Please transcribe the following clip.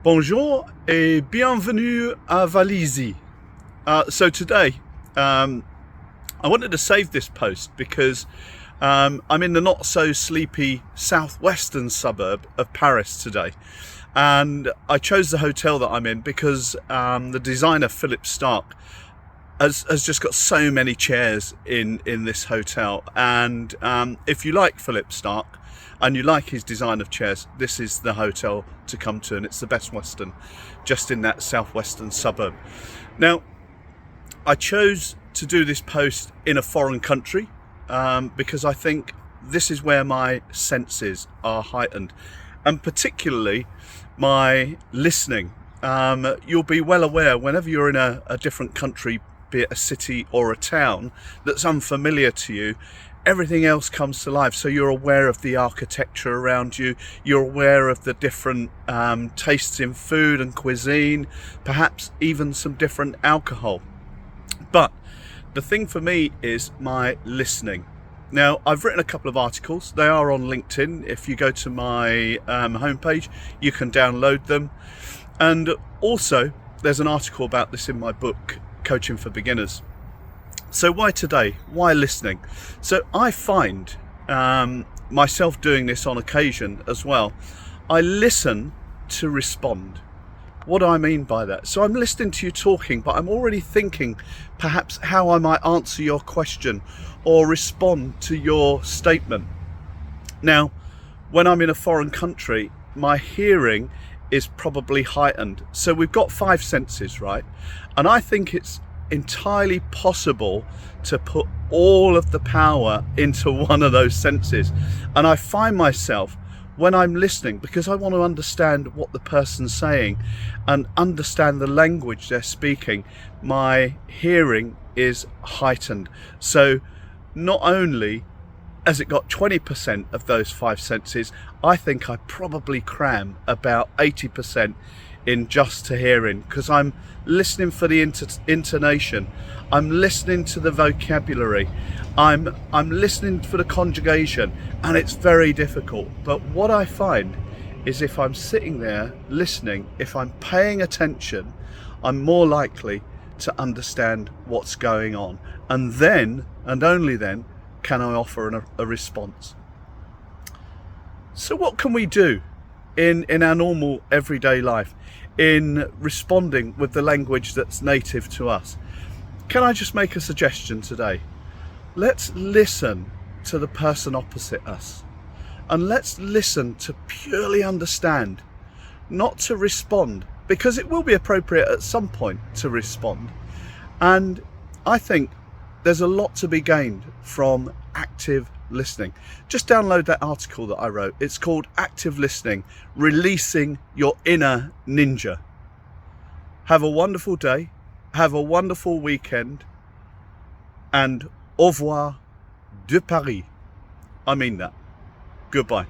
Bonjour et bienvenue à Valisi. So today, I wanted to save this post because I'm in the not so sleepy southwestern suburb of Paris today. And I chose the hotel that I'm in because the designer Philippe Starck has just got so many chairs in this hotel. And if you like Philippe Starck and you like his design of chairs, this is the hotel to come to, and it's the Best Western, just in that southwestern suburb. Now, I chose to do this post in a foreign country because I think this is where my senses are heightened, and particularly my listening. You'll be well aware whenever you're in a different country, be it a city or a town that's unfamiliar to you, everything else comes to life. So you're aware of the architecture around you, you're aware of the different tastes in food and cuisine, perhaps even some different alcohol. But the thing for me is my listening. Now, I've written a couple of articles. They are on LinkedIn. If you go to my homepage, you can download them. And also, there's an article about this in my book, Coaching for Beginners. So why today? Why listening? So I find myself doing this on occasion as well. I listen to respond. What do I mean by that? So I'm listening to you talking, but I'm already thinking perhaps how I might answer your question or respond to your statement. Now, when I'm in a foreign country, my hearing is probably heightened. So we've got 5 senses, right? And I think it's entirely possible to put all of the power into one of those senses. And I find myself, when I'm listening, because I want to understand what the person's saying and understand the language they're speaking, my hearing is heightened. So not only has it got 20% of those 5 senses, I think I probably cram about 80% in just to hearing, because I'm listening for the intonation, I'm listening to the vocabulary, I'm listening for the conjugation, and it's very difficult. But what I find is if I'm sitting there listening, if I'm paying attention, I'm more likely to understand what's going on, and then, and only then, can I offer a response. So what can we do in our normal everyday life in responding with the language that's native to us? Can I just make a suggestion today? Let's listen to the person opposite us, and let's listen to purely understand, not to respond, because it will be appropriate at some point to respond. And I think there's a lot to be gained from active listening. Just download that article that I wrote. It's called Active Listening, Releasing Your Inner Ninja. Have a wonderful day, have a wonderful weekend, and au revoir de Paris. I mean that. Goodbye.